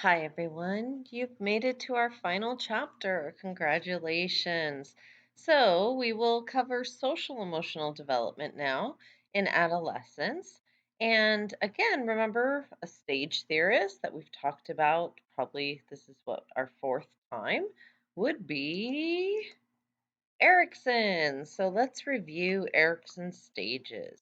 Hi, everyone. You've made it to our final chapter. Congratulations. So, we will cover social emotional development now in adolescence. And again, remember a stage theorist that we've talked about, probably this is what our fourth time, would be Erickson. So, let's review Erickson's stages.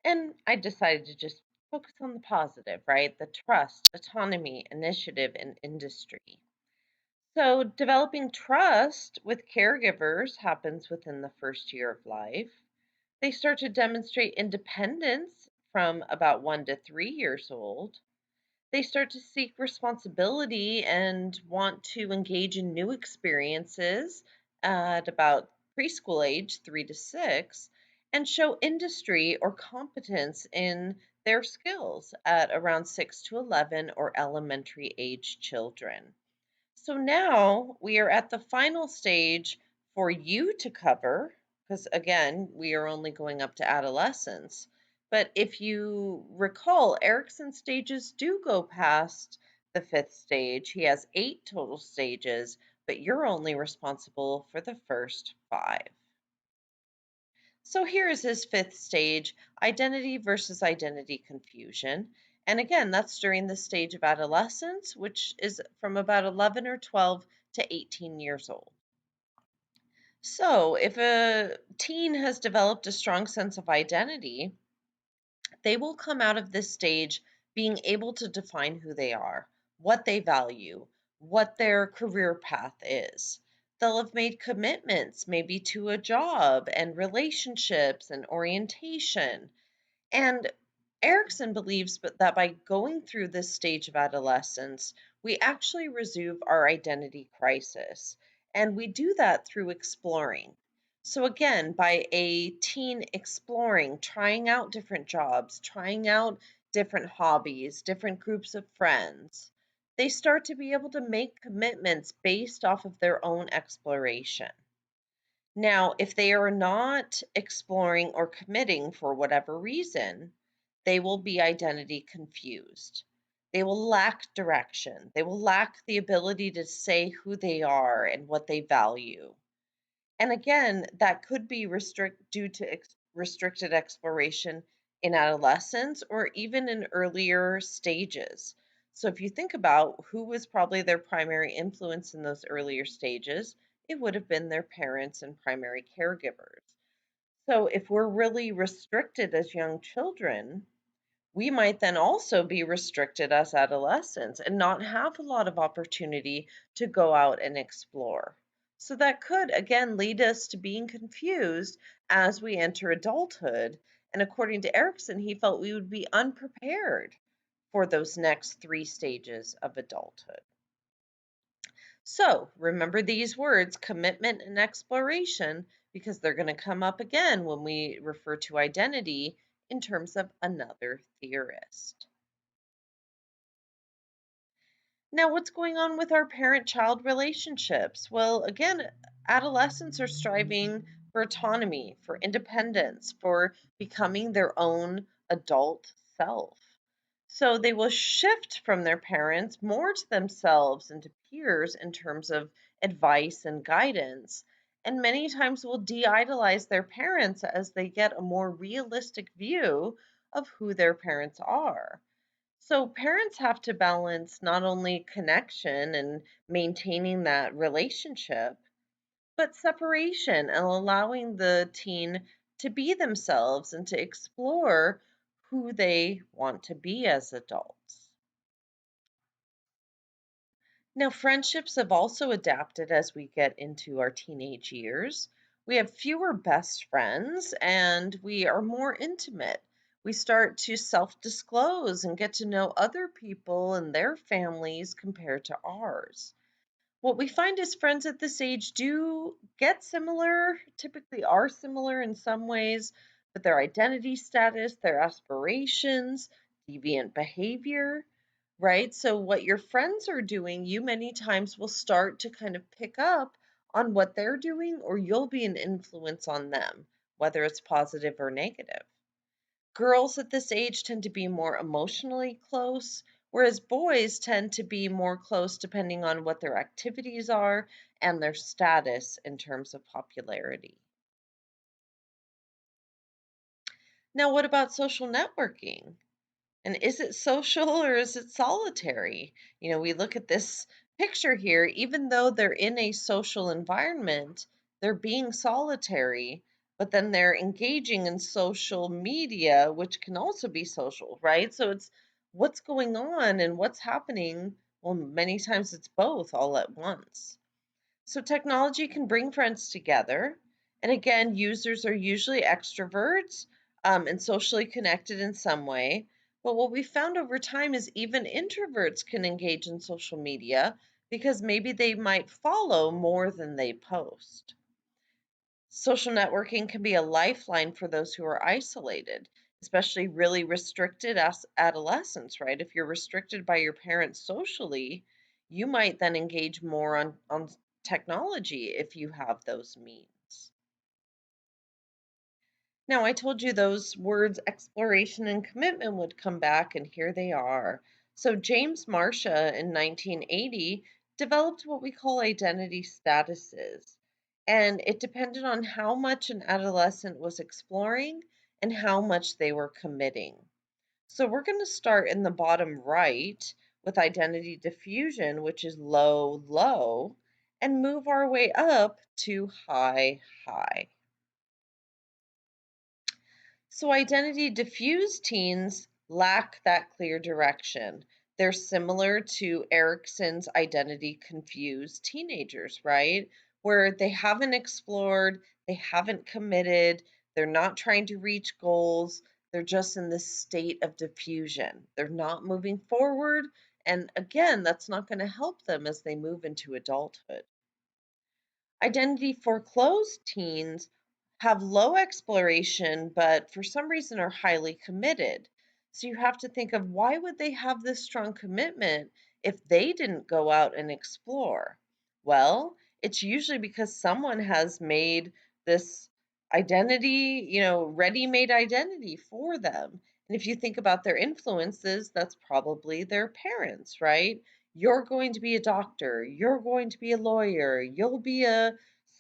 And I decided to just focus on the positive, right? The trust, autonomy, initiative, and industry. So, developing trust with caregivers happens within the first year of life. They start to demonstrate independence from about 1 to 3 years old. They start to seek responsibility and want to engage in new experiences at about preschool age, 3 to 6, and show industry or competence in their skills at around 6 to 11 or elementary age children. So now we are at the final stage for you to cover, because again, we are only going up to adolescence. But if you recall, Erickson's stages do go past the fifth stage. He has 8 total stages, but you're only responsible for the first 5. So here is his fifth stage, identity versus identity confusion. And again, that's during the stage of adolescence, which is from about 11 or 12 to 18 years old. So if a teen has developed a strong sense of identity, they will come out of this stage being able to define who they are, what they value, what their career path is. They'll have made commitments, maybe to a job and relationships and orientation. And Erickson believes that by going through this stage of adolescence, we actually resolve our identity crisis. And we do that through exploring. So, again, by a teen exploring, trying out different jobs, trying out different hobbies, different groups of friends, they start to be able to make commitments based off of their own exploration. Now, if they are not exploring or committing for whatever reason, they will be identity confused. They will lack direction. They will lack the ability to say who they are and what they value. And again, that could be due to restricted exploration in adolescence or even in earlier stages. So, if you think about who was probably their primary influence in those earlier stages, it would have been their parents and primary caregivers. So, if we're really restricted as young children, we might then also be restricted as adolescents and not have a lot of opportunity to go out and explore. So that could again lead us to being confused as we enter adulthood. And according to Erickson, he felt we would be unprepared for those next 3 stages of adulthood. So remember these words, commitment and exploration, because they're going to come up again when we refer to identity in terms of another theorist. Now, what's going on with our parent child relationships? Well, again, adolescents are striving for autonomy, for independence, for becoming their own adult self. So they will shift from their parents more to themselves and to peers in terms of advice and guidance. And many times will de idolize their parents as they get a more realistic view of who their parents are. So parents have to balance not only connection and maintaining that relationship, but separation and allowing the teen to be themselves and to explore who they want to be as adults. Now, friendships have also adapted as we get into our teenage years. We have fewer best friends and we are more intimate. We start to self disclose and get to know other people and their families compared to ours. What we find is friends at this age do get similar, typically are similar in some ways, but their identity status, their aspirations, deviant behavior, right? So, what your friends are doing, you many times will start to kind of pick up on what they're doing, or you'll be an influence on them, whether it's positive or negative. Girls at this age tend to be more emotionally close, whereas boys tend to be more close depending on what their activities are and their status in terms of popularity. Now, what about social networking? And is it social or is it solitary? We look at this picture here, even though they're in a social environment, they're being solitary, but then they're engaging in social media, which can also be social, right? So it's what's going on and what's happening. Well, many times it's both all at once. So technology can bring friends together. And again, users are usually extroverts and socially connected in some way. But what we found over time is even introverts can engage in social media because maybe they might follow more than they post. Social networking can be a lifeline for those who are isolated, especially really restricted as adolescents, right? If you're restricted by your parents socially, you might then engage more on technology if you have those means. Now, I told you those words exploration and commitment would come back, and here they are. So, James Marcia in 1980 developed what we call identity statuses, and it depended on how much an adolescent was exploring and how much they were committing. So, we're going to start in the bottom right with identity diffusion, which is low, low, and move our way up to high, high. So, identity diffused teens lack that clear direction. They're similar to Erickson's identity confused teenagers, right? Where they haven't explored, they haven't committed, they're not trying to reach goals, they're just in this state of diffusion. They're not moving forward. And again, that's not going to help them as they move into adulthood. Identity foreclosed teens have low exploration, but for some reason are highly committed. So you have to think of why would they have this strong commitment if they didn't go out and explore? Well, it's usually because someone has made this identity, ready-made identity for them. And if you think about their influences, that's probably their parents, right? You're going to be a doctor, you're going to be a lawyer, you'll be a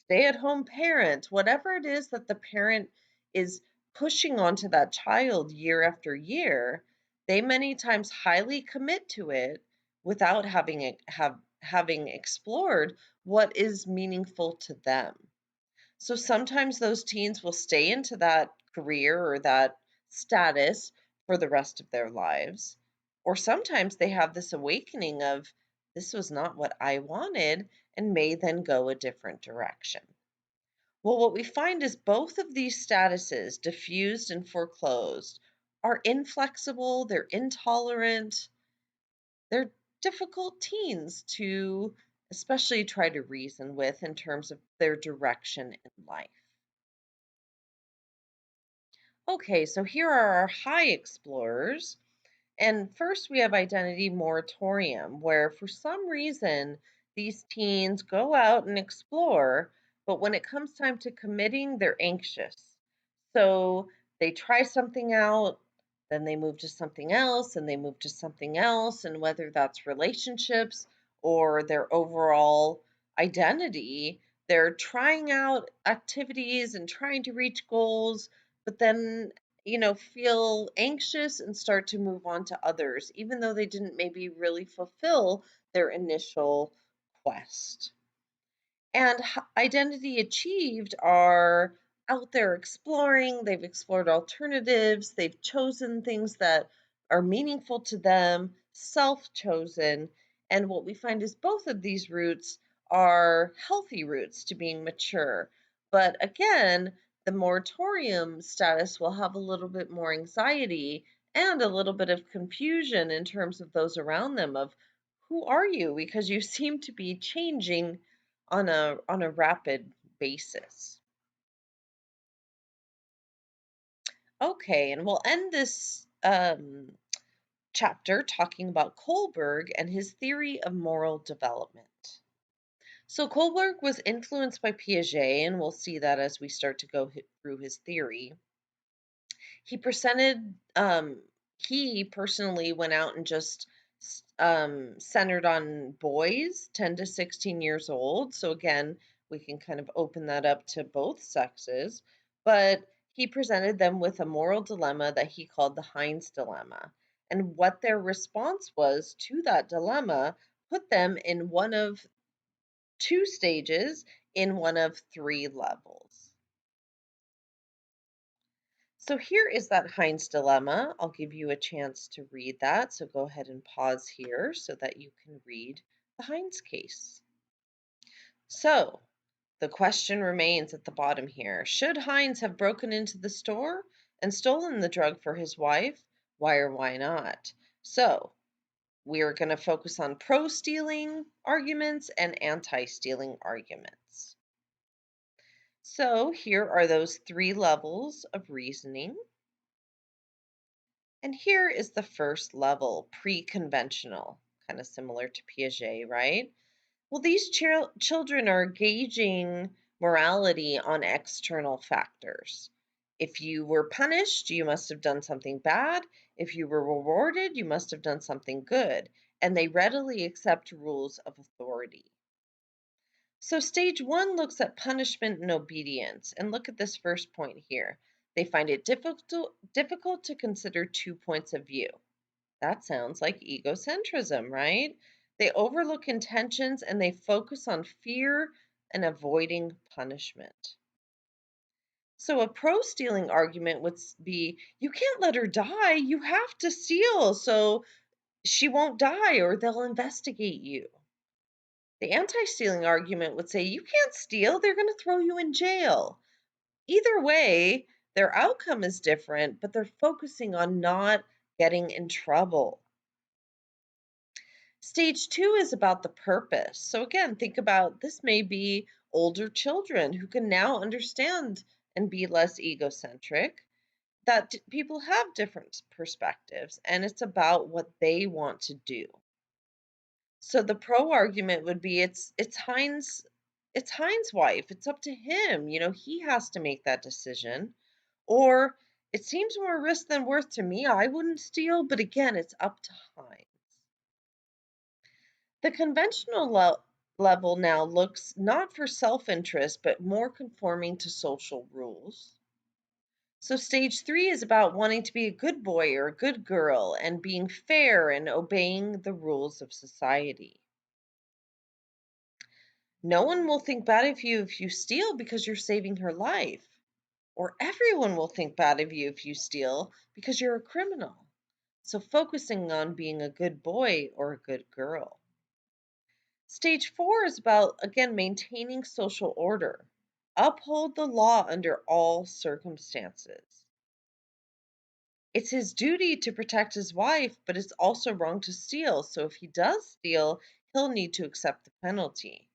stay at home parent, whatever it is that the parent is pushing onto that child year after year, they many times highly commit to it without having explored what is meaningful to them. So sometimes those teens will stay into that career or that status for the rest of their lives. Or sometimes they have this awakening of, this was not what I wanted, and may then go a different direction. Well, what we find is both of these statuses, diffused and foreclosed, are inflexible, they're intolerant, they're difficult teens to especially try to reason with in terms of their direction in life. Okay, so here are our high explorers. And first, we have identity moratorium, where for some reason these teens go out and explore, but when it comes time to committing, they're anxious. So they try something out, then they move to something else, and they move to something else. And whether that's relationships or their overall identity, they're trying out activities and trying to reach goals, but then feel anxious and start to move on to others, even though they didn't maybe really fulfill their initial quest. And identity achieved are out there exploring, they've explored alternatives, they've chosen things that are meaningful to them, self chosen. And what we find is both of these routes are healthy routes to being mature. But again, the moratorium status will have a little bit more anxiety and a little bit of confusion in terms of those around them of who are you, because you seem to be changing on a rapid basis. Okay, and we'll end this chapter talking about Kohlberg and his theory of moral development. So Kohlberg was influenced by Piaget, and we'll see that as we start to go through his theory. He presented, he personally went out and just centered on boys 10 to 16 years old. So, again, we can kind of open that up to both sexes. But he presented them with a moral dilemma that he called the Heinz dilemma. And what their response was to that dilemma put them in one of two stages in one of three levels. So here is that Heinz dilemma. I'll give you a chance to read that. So go ahead and pause here so that you can read the Heinz case. So the question remains at the bottom here. Should Heinz have broken into the store and stolen the drug for his wife? Why or why not? So we are going to focus on pro-stealing arguments and anti-stealing arguments. So here are those three levels of reasoning. And here is the first level, pre-conventional, kind of similar to Piaget, right? Well, these children are gauging morality on external factors. If you were punished, you must have done something bad. If you were rewarded, you must have done something good. And they readily accept rules of authority. So, stage one looks at punishment and obedience. And look at this first point here. They find it difficult to consider two points of view. That sounds like egocentrism, right? They overlook intentions and they focus on fear and avoiding punishment. So, a pro stealing argument would be you can't let her die. You have to steal so she won't die or they'll investigate you. The anti stealing argument would say you can't steal. They're going to throw you in jail. Either way, their outcome is different, but they're focusing on not getting in trouble. Stage two is about the purpose. So, again, think about this may be older children who can now understand and be less egocentric, that people have different perspectives, and it's about what they want to do. So, the pro argument would be it's Heinz' wife. It's up to him. He has to make that decision. Or it seems more risk than worth to me. I wouldn't steal, but again, it's up to Heinz. The conventional level now looks not for self interest, but more conforming to social rules. So, stage three is about wanting to be a good boy or a good girl and being fair and obeying the rules of society. No one will think bad of you if you steal because you're saving her life, or everyone will think bad of you if you steal because you're a criminal. So, focusing on being a good boy or a good girl. Stage four is about, again, maintaining social order. Uphold the law under all circumstances. It's his duty to protect his wife, but it's also wrong to steal. So if he does steal, he'll need to accept the penalty.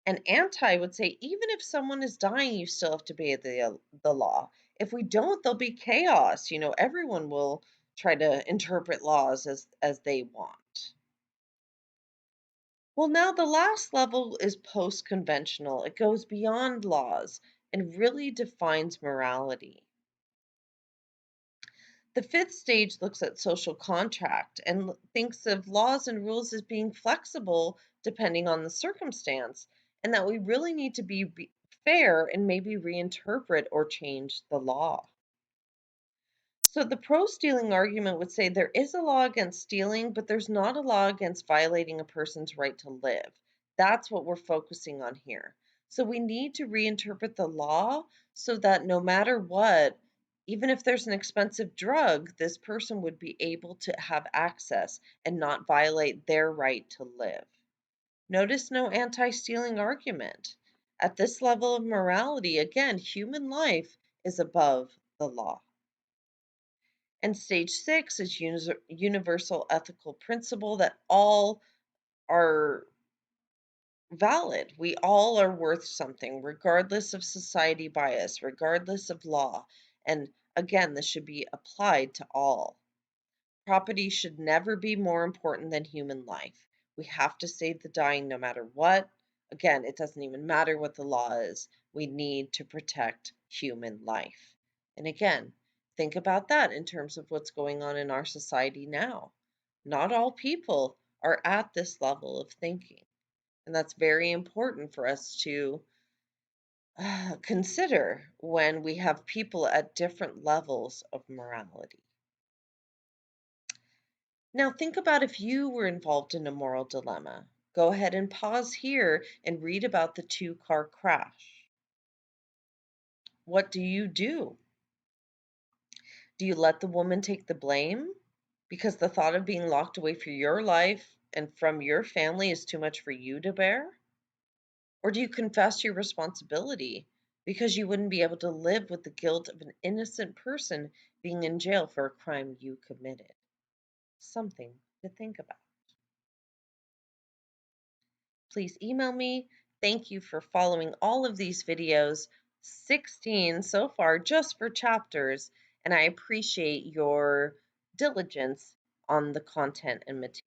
And anti would say, even if someone is dying, you still have to obey the law. If we don't, there'll be chaos. Everyone will try to interpret laws as they want. Well, now the last level is post conventional. It goes beyond laws and really defines morality. The fifth stage looks at social contract and thinks of laws and rules as being flexible depending on the circumstance, and that we really need to be fair and maybe reinterpret or change the law. So the pro stealing argument would say there is a law against stealing, but there's not a law against violating a person's right to live. That's what we're focusing on here. So we need to reinterpret the law so that no matter what, even if there's an expensive drug, this person would be able to have access and not violate their right to live. Notice no anti stealing argument. At this level of morality, again, human life is above the law. And stage six is universal ethical principle that all are valid. We all are worth something, regardless of society bias, regardless of law. And again, this should be applied to all. Property should never be more important than human life. We have to save the dying no matter what. Again, it doesn't even matter what the law is. We need to protect human life. And again, think about that in terms of what's going on in our society now. Not all people are at this level of thinking. And that's very important for us to consider when we have people at different levels of morality. Now, think about if you were involved in a moral dilemma. Go ahead and pause here and read about the two-car crash. What do you do? Do you let the woman take the blame because the thought of being locked away for your life and from your family is too much for you to bear? Or do you confess your responsibility because you wouldn't be able to live with the guilt of an innocent person being in jail for a crime you committed? Something to think about. Please email me. Thank you for following all of these videos, 16 so far just for chapters, and I appreciate your diligence on the content and material.